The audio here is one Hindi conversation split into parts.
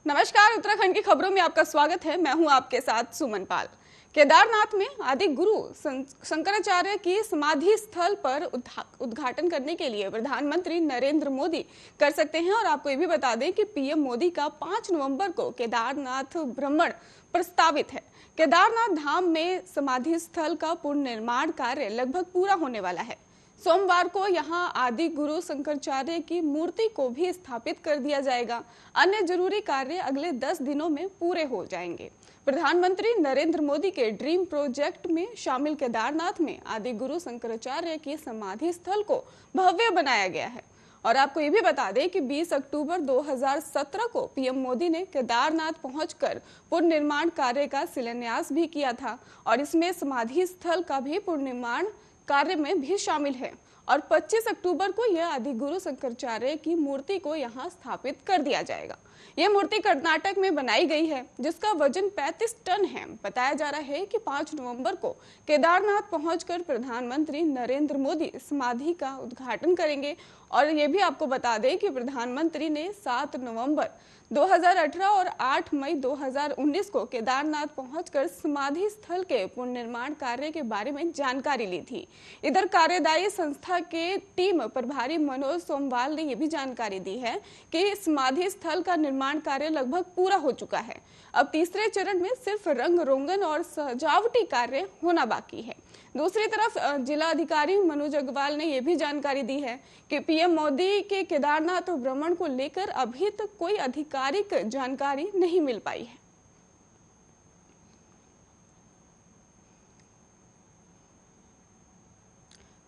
नमस्कार, उत्तराखंड की खबरों में आपका स्वागत है। मैं हूं आपके साथ सुमन पाल। केदारनाथ में आदि गुरु शंकराचार्य की समाधि स्थल पर उद्घाटन करने के लिए प्रधानमंत्री नरेंद्र मोदी कर सकते हैं। और आपको ये भी बता दें कि पीएम मोदी का 5 नवंबर को केदारनाथ भ्रमण प्रस्तावित है। केदारनाथ धाम में समाधि स्थल का पुनर्निर्माण कार्य लगभग पूरा होने वाला है। सोमवार को यहां आदि गुरु शंकराचार्य की मूर्ति को भी स्थापित कर दिया जाएगा। अन्य जरूरी कार्य अगले 10 दिनों में पूरे हो जाएंगे। प्रधानमंत्री नरेंद्र मोदी के ड्रीम प्रोजेक्ट में शामिल केदारनाथ में आदि गुरु शंकराचार्य की समाधि स्थल को भव्य बनाया गया है। और आपको ये भी बता दें कि 20 अक्टूबर 2017 को पीएम मोदी ने केदारनाथ पहुंचकर पुनर्निर्माण कार्य का शिलान्यास भी किया था। और इसमें समाधि स्थल का भी पुनर्निर्माण कार्य में भी शामिल है। और 25 अक्टूबर को यह आदि गुरु शंकराचार्य की मूर्ति को यहां स्थापित कर दिया जाएगा। यह मूर्ति कर्नाटक में बनाई गई है, जिसका वजन 35 टन है। बताया जा रहा है कि 5 नवंबर को केदारनाथ पहुंचकर प्रधानमंत्री नरेंद्र मोदी समाधि का उद्घाटन करेंगे। और ये भी आपको बता दें कि प्रधानमंत्री ने 7 नवंबर 2018 और 8 मई 2019 को केदारनाथ पहुंचकर समाधि स्थल के पुनर्निर्माण कार्य के बारे में जानकारी ली थी। इधर कार्यदायी संस्था के टीम प्रभारी मनोज सोमवाल ने यह भी जानकारी दी है कि समाधि स्थल का निर्माण कार्य लगभग पूरा हो चुका है। अब तीसरे चरण में सिर्फ रंग रोगन और सजावटी कार्य होना बाकी है। दूसरी तरफ जिला अधिकारी मनोज अग्रवाल ने यह भी जानकारी दी है कि पीएम मोदी के केदारनाथ भ्रमण को लेकर अभी तक कोई आधिकारिक जानकारी नहीं मिल पाई है।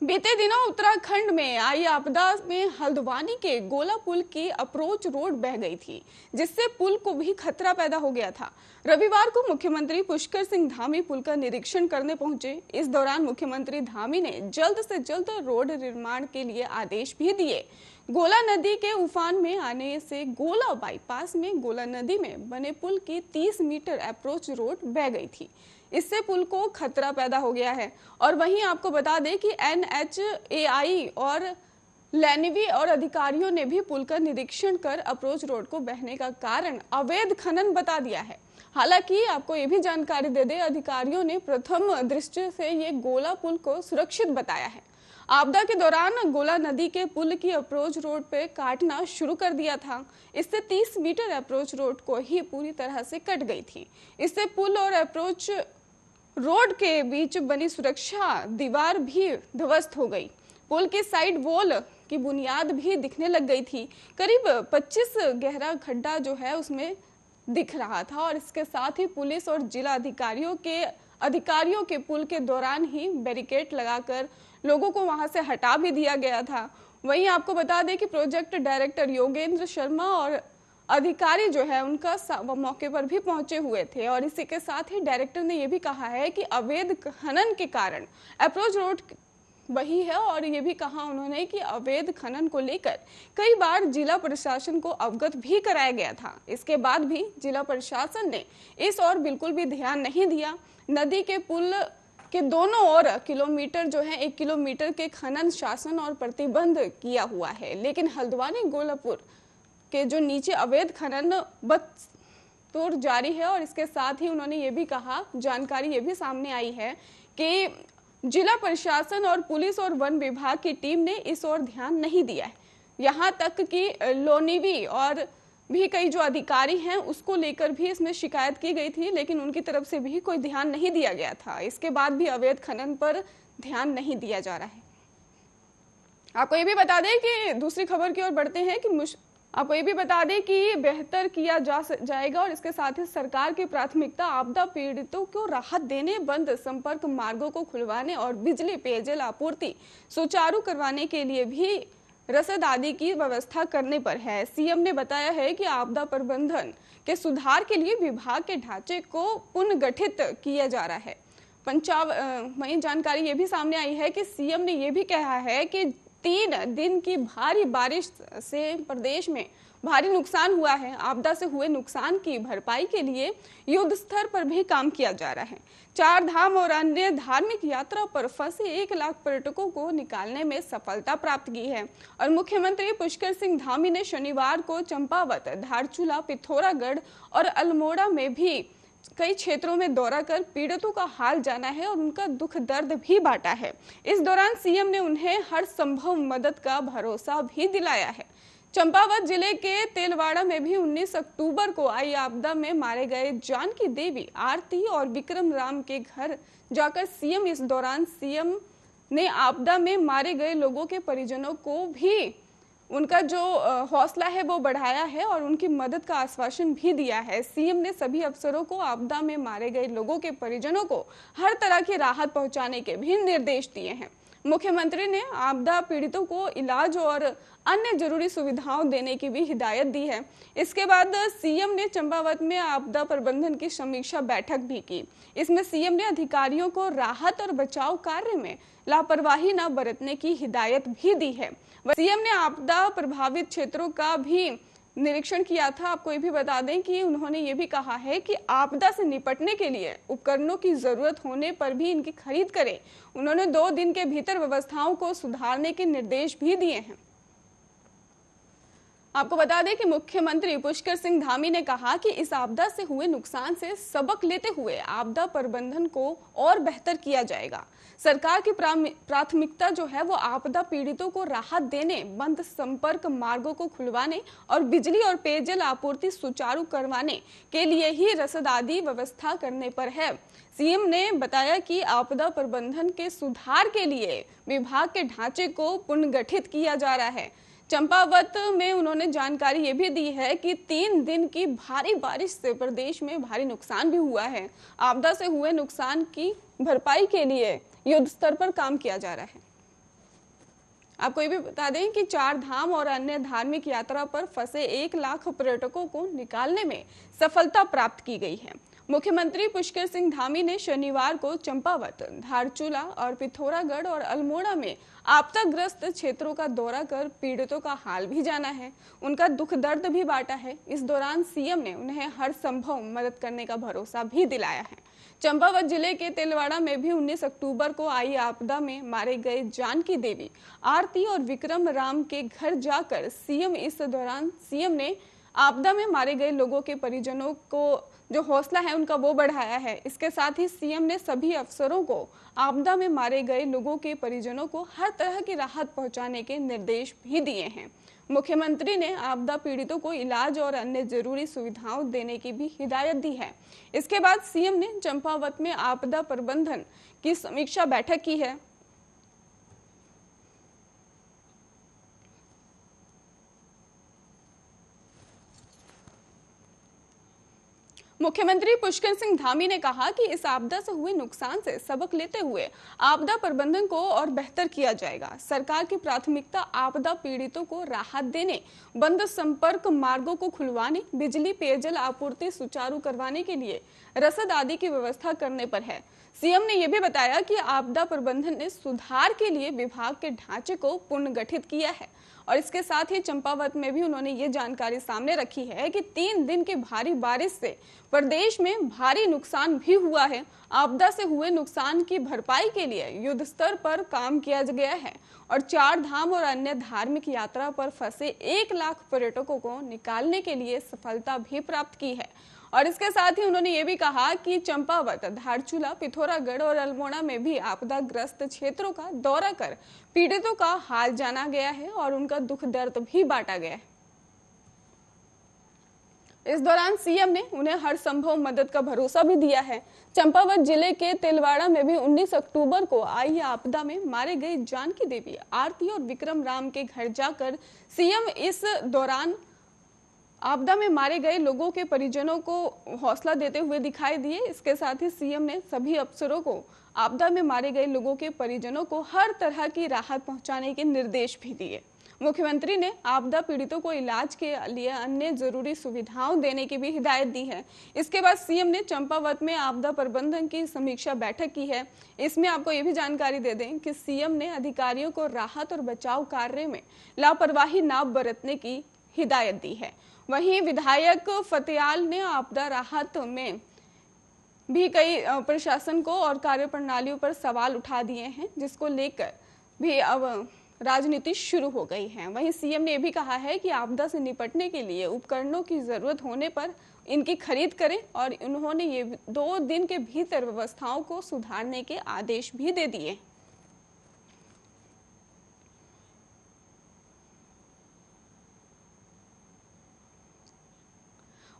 बीते दिनों उत्तराखंड में आई आपदा में हल्द्वानी के गोला पुल की अप्रोच रोड बह गई थी, जिससे पुल को भी खतरा पैदा हो गया था। रविवार को मुख्यमंत्री पुष्कर सिंह धामी पुल का निरीक्षण करने पहुंचे। इस दौरान मुख्यमंत्री धामी ने जल्द से जल्द रोड निर्माण के लिए आदेश भी दिए। गोला नदी के उफान में आने से गोला बाईपास में गोला नदी में बने पुल की 30 मीटर अप्रोच रोड बह गई थी। इससे पुल को खतरा पैदा हो गया है। और वहीं आपको बता दें कि NHAI और लेनेवी और अधिकारियों ने भी पुल का निरीक्षण कर अप्रोच रोड को बहने का कारण अवैध खनन बता दिया है। हालांकि आपको ये भी जानकारी दे दें, अधिकारियों ने प्रथम दृष्टि से ये गोला पुल को सुरक्षित बताया है। आपदा के दौरान गोला नदी के पुल की अप्रोच रोड पे काटना शुरू कर दिया था। इससे 30 मीटर अप्रोच रोड को ही पूरी तरह से कट गई थी। इससे पुल और अप्रोच रोड के बीच बनी सुरक्षा दीवार भी ध्वस्त हो गई। पुल की साइड वॉल की बुनियाद भी दिखने लग गई थी। करीब 25 गहरा खड्डा जो है उसमें दिख रहा था। और इसके साथ ही पुलिस और जिला अधिकारियों के पुल के दौरान ही बैरिकेड लगाकर लोगों को वहां से हटा भी दिया गया था। वहीं आपको बता दें कि प्रोजेक्ट डायरेक्टर योगेंद्र शर्मा और अधिकारी जो है उनका मौके पर भी पहुंचे हुए थे। और इसी के साथ ही डायरेक्टर ने यह भी कहा है कि अवैध खनन के कारण अप्रोच रोड वही है। और ये भी कहा उन्होंने कि अवैध खनन को लेकर कई बार जिला प्रशासन को अवगत भी कराया गया था। इसके बाद भी जिला प्रशासन ने इस ओर बिल्कुल भी ध्यान नहीं दिया। नदी के पुल के दोनों ओर किलोमीटर जो है 1 किलोमीटर के खनन शासन और प्रतिबंध किया हुआ है। लेकिन हल्द्वानी गोलापुर के जो नीचे अवैध खनन बदस्तूर जारी है। और इसके साथ ही उन्होंने ये भी कहा, जानकारी ये भी सामने आई है कि जिला प्रशासन और पुलिस और वन विभाग की टीम ने इस ओर ध्यान नहीं दिया है। यहाँ तक कि लोनीवी और भी कई जो अधिकारी हैं उसको लेकर भी इसमें शिकायत की गई थी, लेकिन उनकी तरफ से भी कोई ध्यान नहीं दिया गया था। इसके बाद भी अवैध खनन पर ध्यान नहीं दिया जा रहा है। आपको ये भी बता दें कि दूसरी खबर की ओर बढ़ते हैं कि आपको ये भी बता दें कि बेहतर किया जाएगा। और इसके साथ ही सरकार की प्राथमिकता आपदा पीड़ितों को राहत देने, बंद संपर्क मार्गों को खुलवाने और बिजली पेयजल आपूर्ति सुचारू करवाने के लिए भी रसद आदि की व्यवस्था करने पर है। सीएम ने बताया है कि आपदा प्रबंधन के सुधार के लिए विभाग के ढांचे को पुनर्गठित किया जा रहा है। वहीं जानकारी ये भी सामने आई है कि सीएम ने यह भी कहा है कि 3 दिन की भारी बारिश से प्रदेश में भारी नुकसान हुआ है। आपदा से हुए नुकसान की भरपाई के लिए युद्ध स्तर पर भी काम किया जा रहा है। 4 धाम और अन्य धार्मिक यात्रा पर फंसे 1 लाख पर्यटकों को निकालने में सफलता प्राप्त की है और मुख्यमंत्री पुष्कर सिंह धामी ने शनिवार को चंपावत, धारचूला, पिथौरागढ़ और अल्मोड़ा में भी कई क्षेत्रों में दौरा कर पीड़ितों का हाल जाना है और उनका दुख दर्द भी बांटा है। इस दौरान सीएम ने उन्हें हर संभव मदद का भरोसा भी दिलाया है। चंपावत जिले के तेलवाड़ा में भी 19 अक्टूबर को आई आपदा में मारे गए जानकी देवी, आरती और विक्रम राम के घर जाकर इस दौरान सीएम ने आपदा में मारे गए लोगों के परिजनों को भी उनका जो हौसला है वो बढ़ाया है और उनकी मदद का आश्वासन भी दिया है। सीएम ने सभी अफसरों को आपदा में मारे गए लोगों के परिजनों को हर तरह की राहत पहुंचाने के भी निर्देश दिए हैं। मुख्यमंत्री ने आपदा पीड़ितों को इलाज और अन्य जरूरी सुविधाओं देने की भी हिदायत दी है। इसके बाद सीएम ने चंपावत में आपदा प्रबंधन की समीक्षा बैठक भी की। इसमें सीएम ने अधिकारियों को राहत और बचाव कार्य में लापरवाही न बरतने की हिदायत भी दी है। सीएम ने आपदा प्रभावित क्षेत्रों का भी निरीक्षण किया था। आपको ये भी बता दें कि उन्होंने ये भी कहा है कि आपदा से निपटने के लिए उपकरणों की जरूरत होने पर भी इनकी खरीद करें। उन्होंने 2 दिन के भीतर व्यवस्थाओं को सुधारने के निर्देश भी दिए हैं। आपको बता दें कि मुख्यमंत्री पुष्कर सिंह धामी ने कहा कि इस आपदा से हुए नुकसान से सबक लेते हुए आपदा प्रबंधन को और बेहतर किया जाएगा। सरकार की प्राथमिकता जो है वो आपदा पीड़ितों को राहत देने, बंद संपर्क मार्गों को खुलवाने और बिजली और पेयजल आपूर्ति सुचारू करवाने के लिए ही रसद आदि व्यवस्था करने पर है। सीएम ने बताया कि आपदा प्रबंधन के सुधार के लिए विभाग के ढांचे को पुनर्गठित किया जा रहा है। चंपावत में उन्होंने जानकारी ये भी दी है कि 3 दिन की भारी बारिश से प्रदेश में भारी नुकसान भी हुआ है। आपदा से हुए नुकसान की भरपाई के लिए युद्ध स्तर पर काम किया जा रहा है। आपको ये भी बता दें कि 4 धाम और अन्य धार्मिक यात्रा पर फंसे 1 लाख पर्यटकों को निकालने में सफलता प्राप्त की गई है। मुख्यमंत्री पुष्कर सिंह धामी ने शनिवार को चंपावत, धारचूला और पिथौरागढ़ और अल्मोड़ा में आपदाग्रस्त क्षेत्रों का दौरा कर पीड़ितों का हाल भी जाना है, उनका दुख दर्द भी बांटा है। इस दौरान सीएम ने उन्हें हर संभव मदद करने का भरोसा भी दिलाया है। चंपावत जिले के तेलवाड़ा में भी 19 अक्टूबर को आई आपदा में मारे गए जानकी देवी, आरती और विक्रम राम के घर जाकर इस दौरान सीएम ने आपदा में मारे गए लोगों के परिजनों को जो हौसला है उनका वो बढ़ाया है। इसके साथ ही सीएम ने सभी अफसरों को आपदा में मारे गए लोगों के परिजनों को हर तरह की राहत पहुंचाने के निर्देश भी दिए हैं। मुख्यमंत्री ने आपदा पीड़ितों को इलाज और अन्य जरूरी सुविधाओं देने की भी हिदायत दी है। इसके बाद सीएम ने चंपावत में आपदा प्रबंधन की समीक्षा बैठक की है। मुख्यमंत्री पुष्कर सिंह धामी ने कहा कि इस आपदा से हुए नुकसान से सबक लेते हुए आपदा प्रबंधन को और बेहतर किया जाएगा। सरकार की प्राथमिकता आपदा पीड़ितों को राहत देने, बंद संपर्क मार्गों को खुलवाने, बिजली पेयजल आपूर्ति सुचारू करवाने के लिए रसद आदि की व्यवस्था करने पर है। सीएम ने यह भी बताया कि आपदा प्रबंधन ने सुधार के लिए विभाग के ढांचे को पुनर्गठित किया है और इसके साथ ही चंपावत में भी उन्होंने ये जानकारी सामने रखी है कि 3 दिन की भारी बारिश से प्रदेश में भारी नुकसान भी हुआ है। आपदा से हुए नुकसान की भरपाई के लिए युद्ध स्तर पर काम किया गया है और 4 धाम और अन्य धार्मिक यात्रा पर फंसे 1 लाख पर्यटकों को निकालने के लिए सफलता भी प्राप्त की है। और इसके साथ ही उन्होंने ये भी कहा कि चंपावत, धारचूला, पिथौरागढ़ और अल्मोड़ा में भी आपदाग्रस्त क्षेत्रों का दौरा कर पीड़ितों का हाल जाना गया है और उनका दुख दर्द भी बांटा गया है। इस दौरान सीएम ने उन्हें हर संभव मदद का भरोसा भी दिया है। चंपावत जिले के तेलवाड़ा में भी 19 अक्टूबर को आई आपदा में मारे गए जानकी देवी, आरती और विक्रम राम के घर जाकर सीएम इस दौरान आपदा में मारे गए लोगों के परिजनों को हौसला देते हुए दिखाई दिए। इसके साथ ही सीएम ने सभी अफसरों को आपदा में मारे गए लोगों के परिजनों को हर तरह की राहत पहुंचाने के निर्देश भी दिए। मुख्यमंत्री ने आपदा पीड़ितों को इलाज के लिए अन्य जरूरी सुविधाओं देने की भी हिदायत दी है। इसके बाद सीएम ने चंपावत में आपदा प्रबंधन की समीक्षा बैठक की है। इसमें आपको ये भी जानकारी दे दें कि सीएम ने अधिकारियों को राहत और बचाव कार्य में लापरवाही न बरतने की हिदायत दी है। वहीं विधायक फतेयाल ने आपदा राहत में भी कई प्रशासन को और कार्यप्रणालियों पर सवाल उठा दिए हैं, जिसको लेकर भी अब राजनीति शुरू हो गई है। वहीं सीएम ने भी कहा है कि आपदा से निपटने के लिए उपकरणों की जरूरत होने पर इनकी खरीद करें और उन्होंने ये 2 दिन के भीतर व्यवस्थाओं को सुधारने के आदेश भी दे दिए।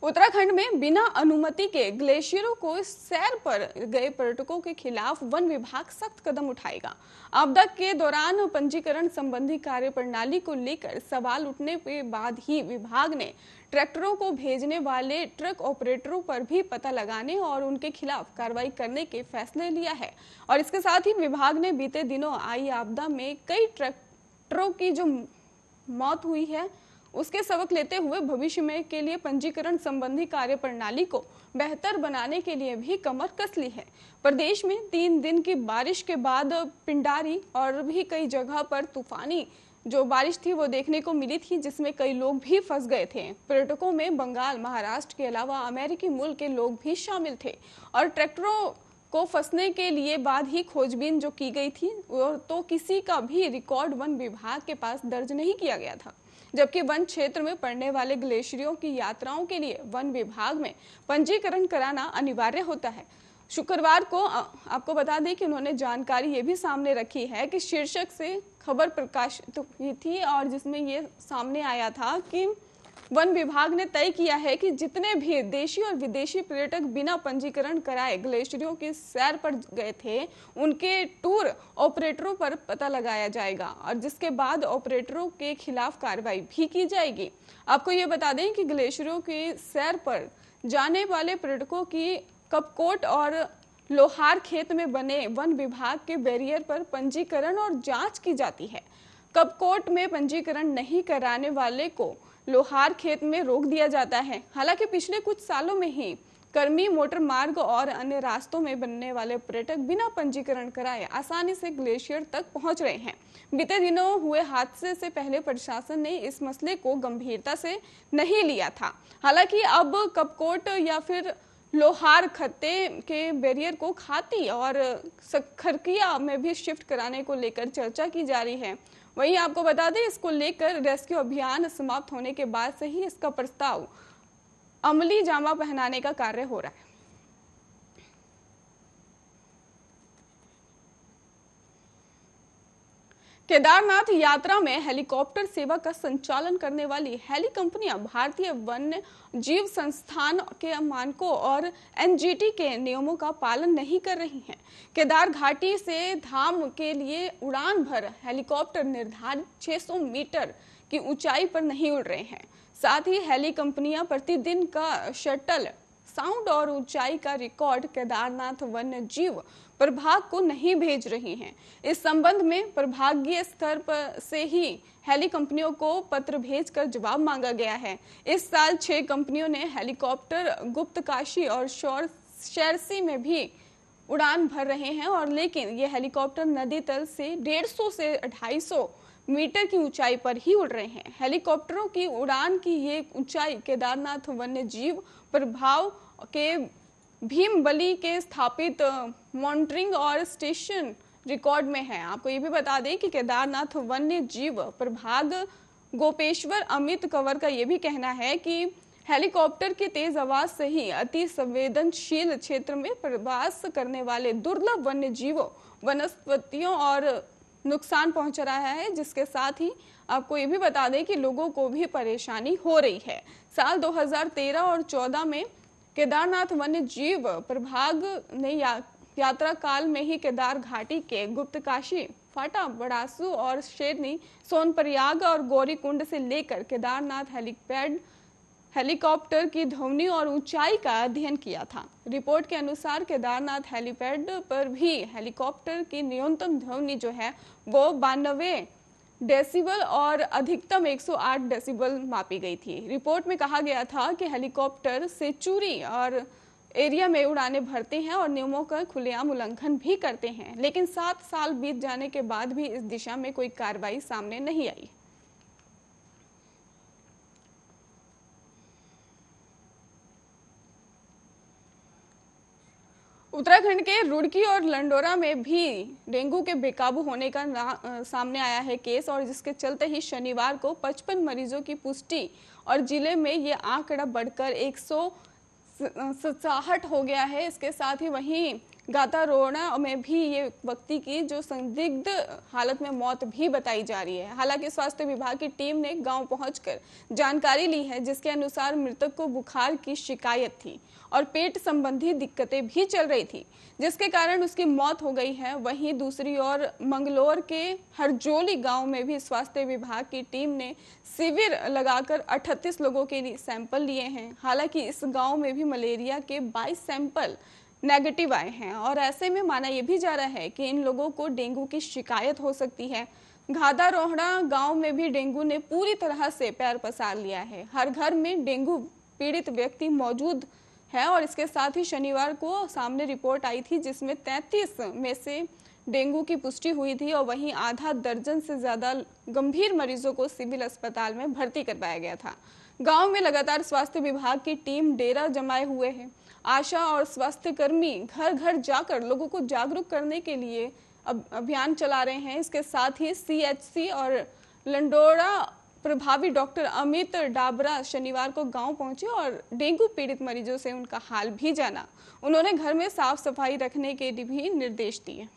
उत्तराखंड में बिना अनुमति के ग्लेशियरों को सैर पर गए पर्यटकों के खिलाफ वन विभाग सख्त कदम उठाएगा। आपदा के दौरान पंजीकरण संबंधी कार्यप्रणाली को लेकर सवाल उठने के बाद ही विभाग ने ट्रैक्टरों को भेजने वाले ट्रक ऑपरेटरों पर भी पता लगाने और उनके खिलाफ कार्रवाई करने के फैसले लिया है। और इसके साथ ही विभाग ने बीते दिनों आई आपदा में कई ट्रैक्टरों की जो मौत हुई है उसके सबक लेते हुए भविष्य में के लिए पंजीकरण संबंधी कार्यप्रणाली को बेहतर बनाने के लिए भी कमर कस ली है। प्रदेश में 3 दिन की बारिश के बाद पिंडारी और भी कई जगह पर तूफानी जो बारिश थी वो देखने को मिली थी, जिसमें कई लोग भी फंस गए थे। पर्यटकों में बंगाल, महाराष्ट्र के अलावा अमेरिकी मूल के लोग भी शामिल थे और ट्रैक्टरों को फंसने के लिए बाद ही खोजबीन जो की गई थी तो किसी का भी रिकॉर्ड वन विभाग के पास दर्ज नहीं किया गया था। जबकि वन क्षेत्र में पड़ने वाले ग्लेशियरों की यात्राओं के लिए वन विभाग में पंजीकरण कराना अनिवार्य होता है। शुक्रवार को आपको बता दें कि उन्होंने जानकारी ये भी सामने रखी है कि शीर्षक से खबर प्रकाशित हुई थी और जिसमें ये सामने आया था कि वन विभाग ने तय किया है कि जितने भी देशी और विदेशी पर्यटक बिना पंजीकरण कराए ग्लेशियरों की सैर पर गए थे उनके टूर ऑपरेटरों पर पता लगाया जाएगा और जिसके बाद ऑपरेटरों के खिलाफ कार्रवाई भी की जाएगी। आपको ये बता दें कि ग्लेशियरों की सैर पर जाने वाले पर्यटकों की कपकोट और लोहार खेत में बने वन विभाग के बैरियर पर पंजीकरण और जांच की जाती है। कपकोट में पंजीकरण नहीं कराने वाले को लोहार खेत में रोक दिया जाता है। हालांकि पिछले कुछ सालों में ही कर्मी मोटर मार्ग और अन्य रास्तों में बनने वाले पर्यटक बिना पंजीकरण कराए आसानी से ग्लेशियर तक पहुंच रहे हैं। बीते दिनों हुए हादसे से पहले प्रशासन ने इस मसले को गंभीरता से नहीं लिया था। हालांकि अब कपकोट या फिर लोहार खत्ते के बैरियर को खाती और खरकिया में भी शिफ्ट कराने को लेकर चर्चा की जा रही है। वहीं आपको बता दें इसको लेकर रेस्क्यू अभियान समाप्त होने के बाद से ही इसका प्रस्ताव अमली जामा पहनाने का कार्य हो रहा है। केदारनाथ यात्रा में हेलीकॉप्टर सेवा का संचालन करने वाली हेली कंपनियां भारतीय वन्य जीव संस्थान के मानकों और एनजीटी के नियमों का पालन नहीं कर रही हैं। केदार घाटी से धाम के लिए उड़ान भर हेलीकॉप्टर निर्धारित 600 मीटर की ऊंचाई पर नहीं उड़ रहे हैं। साथ ही हेली कंपनियां प्रतिदिन का शटल साउंड और ऊंचाई का रिकॉर्ड केदारनाथ वन्य जीव प्रभाग को नहीं भेज रही हैं। इस संबंध में प्रभागीय स्तर पर से ही हेली कंपनियों को पत्र भेजकर जवाब मांगा गया है। इस साल 6 कंपनियों ने हेलीकॉप्टर गुप्तकाशी और शेरसी में भी उड़ान भर रहे हैं और लेकिन ये हेलीकॉप्टर नदी तल से 150 से 250 मीटर की ऊंचाई पर ही उड़ रहे हैं। हेलीकॉप्टरों की उड़ान की ये ऊंचाई केदारनाथ वन्य जीव प्रभाग के भीमबली के स्थापित मॉनिटरिंग और स्टेशन रिकॉर्ड में है। आपको ये भी बता दें कि केदारनाथ वन्य जीव प्रभाग गोपेश्वर अमित कंवर का ये भी कहना है कि हेलीकॉप्टर की तेज आवाज से ही अति संवेदनशील क्षेत्र में प्रवास करने वाले दुर्लभ वन्य जीवों वनस्पतियों और नुकसान पहुंच रहा है, जिसके साथ ही आपको ये भी बता दें कि लोगों को भी परेशानी हो रही है। साल 2013 और 14 में केदारनाथ वन्य जीव प्रभाग ने यात्रा काल में ही केदार घाटी के गुप्तकाशी, फाटा, बड़ासू और शेरनी, सोनप्रयाग और गौरीकुंड से लेकर केदारनाथ हेलीपैड हेलीकॉप्टर की ध्वनि और ऊंचाई का अध्ययन किया था। रिपोर्ट के अनुसार केदारनाथ हेलीपैड पर भी हेलीकॉप्टर की न्यूनतम ध्वनि जो है वो 92 डेसिबल और अधिकतम 108 डेसिबल मापी गई थी। रिपोर्ट में कहा गया था कि हेलीकॉप्टर सेंचुरी और एरिया में उड़ानें भरते हैं और नियमों का खुलेआम उल्लंघन भी करते हैं, लेकिन 7 साल बीत जाने के बाद भी इस दिशा में कोई कार्रवाई सामने नहीं आई। उत्तराखंड के रुड़की और लंडोरा में भी डेंगू के बेकाबू होने का सामने आया है केस, और जिसके चलते ही शनिवार को 55 मरीजों की पुष्टि और जिले में ये आंकड़ा बढ़कर 167 हो गया है। इसके साथ ही वहीं गातारोड़ा में भी ये व्यक्ति की जो संदिग्ध हालत में मौत भी बताई जा रही है। हालांकि स्वास्थ्य विभाग की टीम ने गांव पहुंचकर जानकारी ली है, जिसके अनुसार मृतक को बुखार की शिकायत थी और पेट संबंधी दिक्कतें भी चल रही थी, जिसके कारण उसकी मौत हो गई है। वहीं दूसरी ओर मंगलौर के हरजोली गांव में भी स्वास्थ्य विभाग की टीम ने शिविर लगाकर 38 लोगों के सैंपल लिए हैं। हालांकि इस गांव में भी मलेरिया के 22 सैंपल नेगेटिव आए हैं, और ऐसे में माना यह भी जा रहा है कि इन लोगों को डेंगू की शिकायत हो सकती है। घादारोहड़ा गांव में भी डेंगू ने पूरी तरह से पैर पसार लिया है। हर घर में डेंगू पीड़ित व्यक्ति मौजूद है, और इसके साथ ही शनिवार को सामने रिपोर्ट आई थी जिसमें 33 में से डेंगू की पुष्टि हुई थी, और वहीं आधा दर्जन से ज्यादा गंभीर मरीजों को सिविल अस्पताल में भर्ती करवाया गया था। गांव में लगातार स्वास्थ्य विभाग की टीम डेरा जमाए हुए है। आशा और स्वास्थ्य कर्मी घर घर जाकर लोगों को जागरूक करने के लिए अभियान चला रहे हैं। इसके साथ ही CHC और लंडोरा प्रभावी डॉक्टर अमित डाबरा शनिवार को गांव पहुंचे और डेंगू पीड़ित मरीजों से उनका हाल भी जाना। उन्होंने घर में साफ सफाई रखने के भी निर्देश दिए।